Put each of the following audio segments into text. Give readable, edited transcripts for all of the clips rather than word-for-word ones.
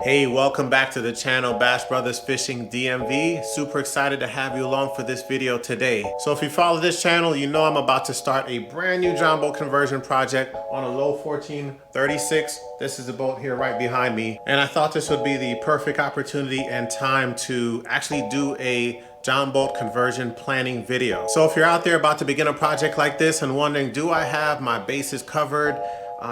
Hey, welcome back to the channel, Bass Brothers Fishing DMV. Super excited to have you along for this video today. So if you follow this channel, you know I'm about to start a brand new John boat conversion project on a low 1436. This is the boat here right behind me. And I thought this would be the perfect opportunity and time to actually do a John boat conversion planning video. So if you're out there about to begin a project like this and wondering, do I have my bases covered?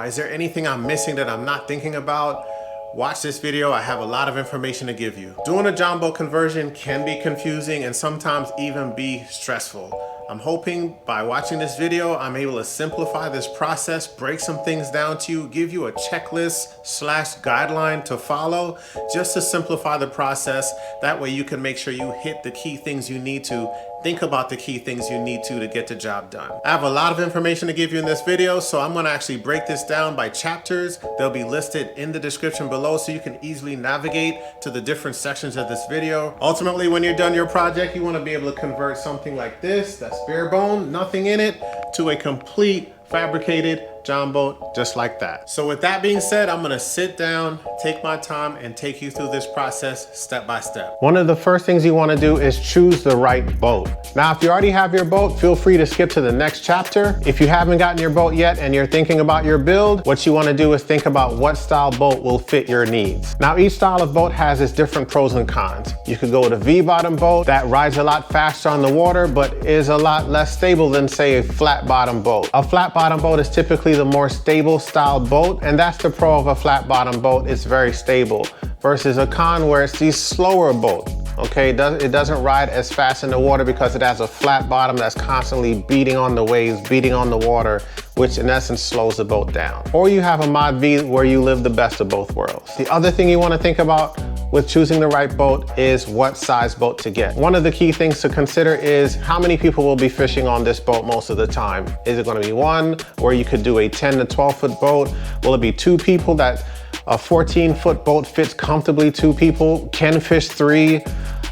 Is there anything I'm missing that I'm not thinking about? Watch this video. I have a lot of information to give you. Doing a John boat conversion can be confusing and sometimes even be stressful. I'm hoping by watching this video, I'm able to simplify this process, break some things down to you, give you a checklist/guideline to follow just to simplify the process. That way you can make sure you hit the key things you need to, think about the key things you need to get the job done. I have a lot of information to give you in this video, so I'm gonna actually break this down by chapters. They'll be listed in the description below so you can easily navigate to the different sections of this video. Ultimately, when you're done your project, you wanna be able to convert something like this, that's bare bone, nothing in it, to a complete fabricated John boat just like that. So with that being said, I'm gonna sit down, take my time, and take you through this process step by step. One of the first things you wanna do is choose the right boat. Now, if you already have your boat, feel free to skip to the next chapter. If you haven't gotten your boat yet and you're thinking about your build, what you wanna do is think about what style boat will fit your needs. Now, each style of boat has its different pros and cons. You could go with a V-bottom boat that rides a lot faster on the water, but is a lot less stable than, say, a flat bottom boat. A flat bottom boat is typically the more stable style boat, and that's the pro of a flat bottom boat. It's very stable versus a con where it's these slower boat. Okay, it doesn't ride as fast in the water because it has a flat bottom that's constantly beating on the waves, beating on the water, which in essence slows the boat down. Or you have a Mod V where you live the best of both worlds. The other thing you want to think about with choosing the right boat is what size boat to get. One of the key things to consider is how many people will be fishing on this boat most of the time. Is it going to be one, or you could do a 10 to 12 foot boat? Will it be two people that a 14-foot boat fits comfortably, two people can fish three?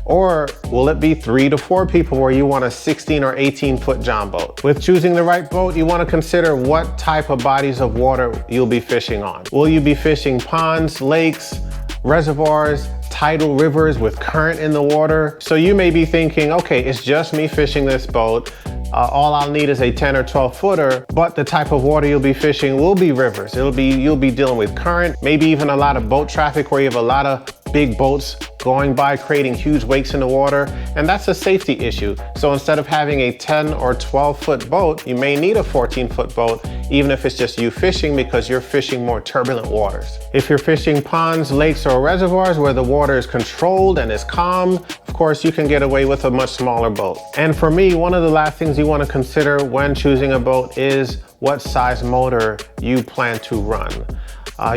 Or will it be 3 to 4 people where you want a 16 or 18-foot John boat? With choosing the right boat, you want to consider what type of bodies of water you'll be fishing on. Will you be fishing ponds, lakes, reservoirs, tidal rivers with current in the water? So you may be thinking, okay, it's just me fishing this boat. All I'll need is a 10 or 12 footer, but the type of water you'll be fishing will be rivers. You'll be dealing with current, maybe even a lot of boat traffic where you have a lot of big boats going by, creating huge wakes in the water, and that's a safety issue. So instead of having a 10 or 12 foot boat, you may need a 14-foot boat, even if it's just you fishing, because you're fishing more turbulent waters. If you're fishing ponds, lakes, or reservoirs where the water is controlled and is calm, of course, you can get away with a much smaller boat. And for me, one of the last things you want to consider when choosing a boat is what size motor you plan to run.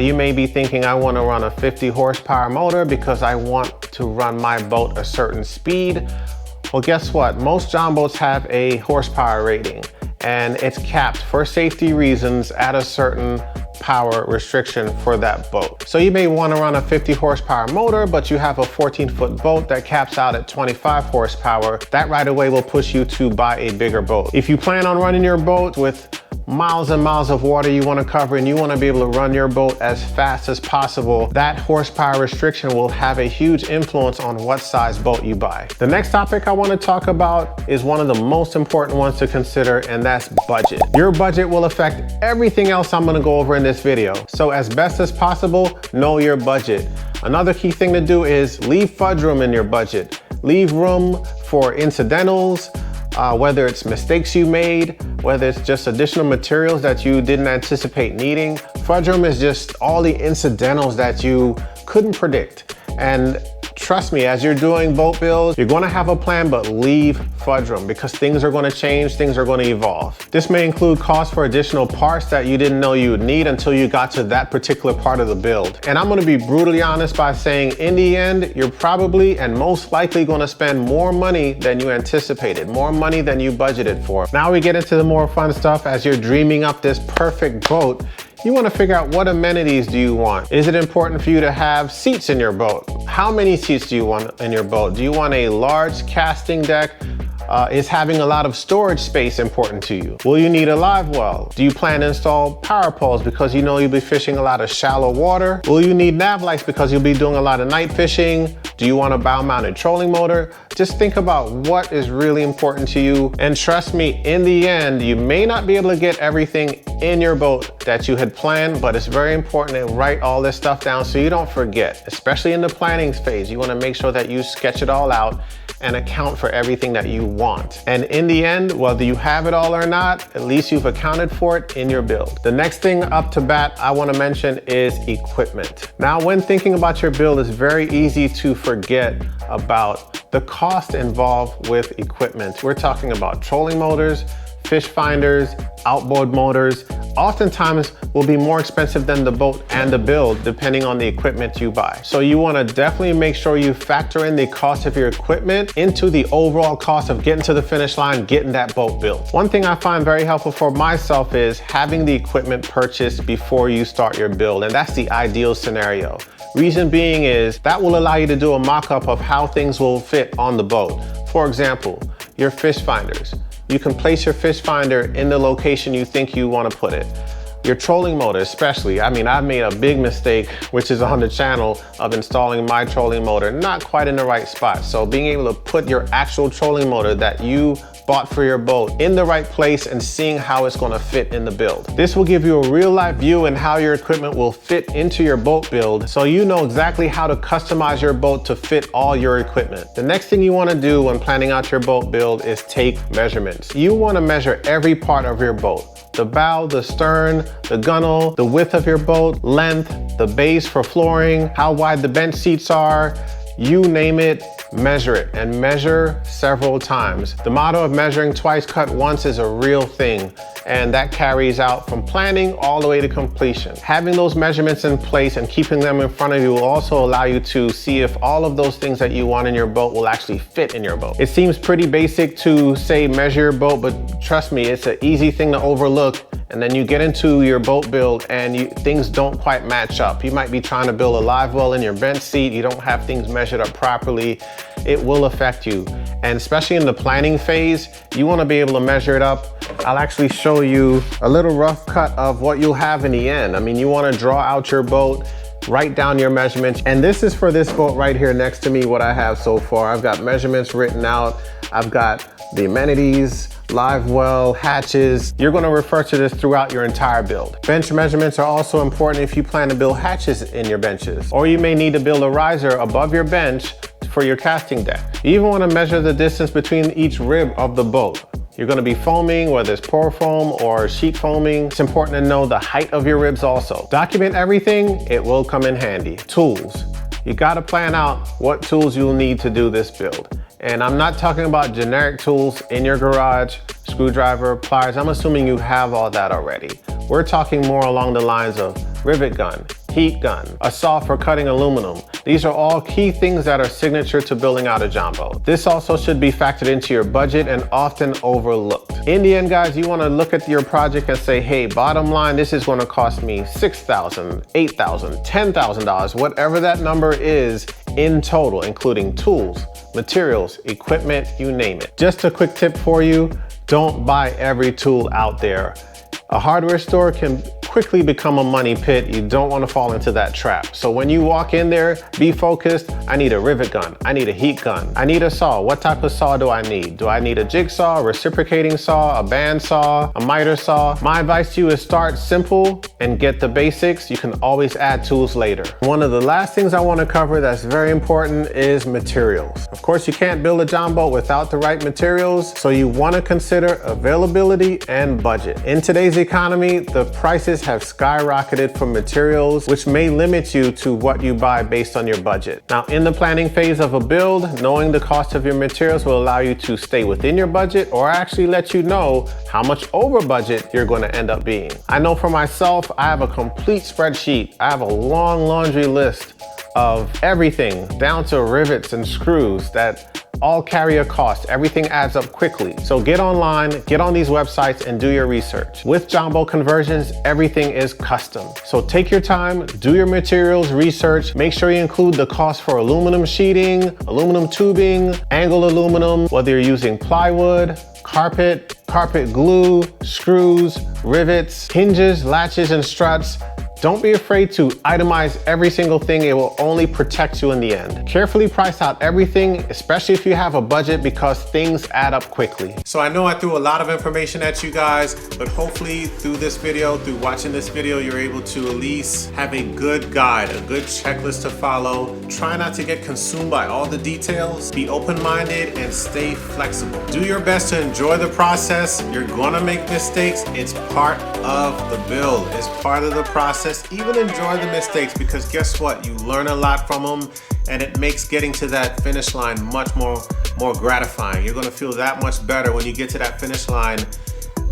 You may be thinking, I want to run a 50 horsepower motor because I want to run my boat a certain speed. Well, guess what? Most John boats have a horsepower rating, and it's capped for safety reasons at a certain power restriction for that boat. So you may want to run a 50 horsepower motor, but you have a 14-foot boat that caps out at 25 horsepower. That right away will push you to buy a bigger boat. If you plan on running your boat with miles and miles of water you want to cover and you want to be able to run your boat as fast as possible, that horsepower restriction will have a huge influence on what size boat you buy. The next topic I want to talk about is one of the most important ones to consider, and that's budget. Your budget will affect everything else I'm going to go over in this video. So as best as possible, know your budget. Another key thing to do is leave fudge room in your budget. Leave room for incidentals, whether it's mistakes you made, whether it's just additional materials that you didn't anticipate needing. Fudge room is just all the incidentals that you couldn't predict. And trust me, as you're doing boat builds, you're gonna have a plan, but leave fudge room because things are gonna change, things are gonna evolve. This may include costs for additional parts that you didn't know you would need until you got to that particular part of the build. And I'm gonna be brutally honest by saying, in the end, you're probably and most likely gonna spend more money than you anticipated, more money than you budgeted for. Now we get into the more fun stuff. As you're dreaming up this perfect boat, you want to figure out what amenities do you want. Is it important for you to have seats in your boat? How many seats do you want in your boat? Do you want a large casting deck, Is having a lot of storage space important to you? Will you need a live well? Do you plan to install power poles because you know you'll be fishing a lot of shallow water? Will you need nav lights because you'll be doing a lot of night fishing? Do you want a bow mounted trolling motor? Just think about what is really important to you. And trust me, in the end, you may not be able to get everything in your boat that you had planned, but it's very important to write all this stuff down so you don't forget, especially in the planning phase. You want to make sure that you sketch it all out and account for everything that you want. And in the end, whether you have it all or not, at least you've accounted for it in your build. The next thing up to bat I want to mention is equipment. Now, when thinking about your build, it's very easy to forget about the cost involved with equipment. We're talking about trolling motors, fish finders, outboard motors, oftentimes will be more expensive than the boat and the build, depending on the equipment you buy. So you want to definitely make sure you factor in the cost of your equipment into the overall cost of getting to the finish line, getting that boat built. One thing I find very helpful for myself is having the equipment purchased before you start your build, and that's the ideal scenario. Reason being is that will allow you to do a mock-up of how things will fit on the boat. For example, your fish finders. You can place your fish finder in the location you think you want to put it. Your trolling motor especially. I mean, I've made a big mistake, which is on the channel, of installing my trolling motor not quite in the right spot. So being able to put your actual trolling motor that you bought for your boat in the right place and seeing how it's going to fit in the build. This will give you a real life view and how your equipment will fit into your boat build, so you know exactly how to customize your boat to fit all your equipment. The next thing you want to do when planning out your boat build is take measurements. You want to measure every part of your boat. The bow, the stern, the gunnel, the width of your boat, length, the base for flooring, how wide the bench seats are, you name it, measure it, and measure several times. The motto of measuring twice, cut once is a real thing, and that carries out from planning all the way to completion. Having those measurements in place and keeping them in front of you will also allow you to see if all of those things that you want in your boat will actually fit in your boat. It seems pretty basic to say measure your boat, but trust me, it's an easy thing to overlook. And then you get into your boat build and things don't quite match up. You might be trying to build a live well in your bench seat. You don't have things measured up properly. It will affect you. And especially in the planning phase, you want to be able to measure it up. I'll actually show you a little rough cut of what you'll have in the end. I mean, you want to draw out your boat, write down your measurements. And this is for this boat right here next to me, what I have so far. I've got measurements written out. I've got the amenities, live well, hatches. You're going to refer to this throughout your entire build. Bench measurements are also important if you plan to build hatches in your benches, or you may need to build a riser above your bench for your casting deck. You even want to measure the distance between each rib of the boat. You're going to be foaming, whether it's pour foam or sheet foaming. It's important to know the height of your ribs also. Document everything, it will come in handy. Tools. You got to plan out what tools you'll need to do this build. And I'm not talking about generic tools in your garage, screwdriver, pliers. I'm assuming you have all that already. We're talking more along the lines of rivet gun, heat gun, a saw for cutting aluminum. These are all key things that are signature to building out a John boat. This also should be factored into your budget and often overlooked. In the end, guys, you want to look at your project and say, hey, bottom line, this is going to cost me $6,000, $8,000, $10,000, whatever that number is in total, including tools, materials, equipment, you name it. Just a quick tip for you, don't buy every tool out there. A hardware store can quickly become a money pit. You don't want to fall into that trap. So when you walk in there, be focused. I need a rivet gun. I need a heat gun. I need a saw. What type of saw do I need? Do I need a jigsaw, a reciprocating saw, a band saw, a miter saw? My advice to you is start simple and get the basics. You can always add tools later. One of the last things I want to cover that's very important is materials. Of course, you can't build a John boat without the right materials, so you want to consider availability and budget. In today's economy, the prices have skyrocketed for materials, which may limit you to what you buy based on your budget. Now, in the planning phase of a build, knowing the cost of your materials will allow you to stay within your budget, or actually let you know how much over budget you're going to end up being. I know for myself, I have a complete spreadsheet. I have a long laundry list of everything down to rivets and screws that all carry a cost. Everything adds up quickly. So get online, get on these websites and do your research. With jumbo conversions, everything is custom. So take your time, do your materials research, make sure you include the cost for aluminum sheeting, aluminum tubing, angled aluminum, whether you're using plywood, carpet glue, screws, rivets, hinges, latches, and struts. Don't be afraid to itemize every single thing. It will only protect you in the end. Carefully price out everything, especially if you have a budget, because things add up quickly. So I know I threw a lot of information at you guys, but hopefully through this video, through watching this video, you're able to at least have a good guide, a good checklist to follow. Try not to get consumed by all the details. Be open-minded and stay flexible. Do your best to enjoy the process. You're gonna make mistakes. It's part of the build. It's part of the process. Even enjoy the mistakes, because guess what? You learn a lot from them, and it makes getting to that finish line much more gratifying. You're gonna feel that much better when you get to that finish line,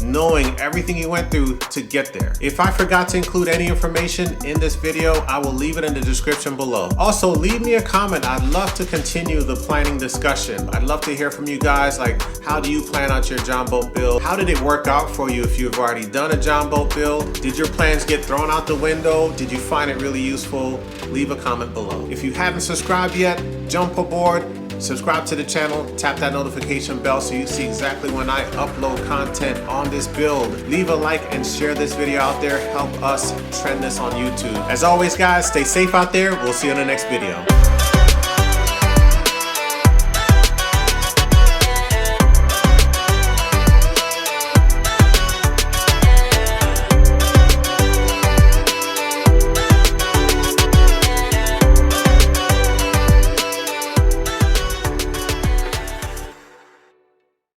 knowing everything you went through to get there. If I forgot to include any information in this video, I will leave it in the description below. Also, leave me a comment. I'd love to continue the planning discussion. I'd love to hear from you guys, like, how do you plan out your john boat build? How did it work out for you if you've already done a john boat build? Did your plans get thrown out the window? Did you find it really useful? Leave a comment below. If you haven't subscribed yet, jump aboard. Subscribe to the channel, tap that notification bell so you see exactly when I upload content on this build. Leave a like and share this video out there. Help us trend this on YouTube. As always, guys, stay safe out there. We'll see you in the next video.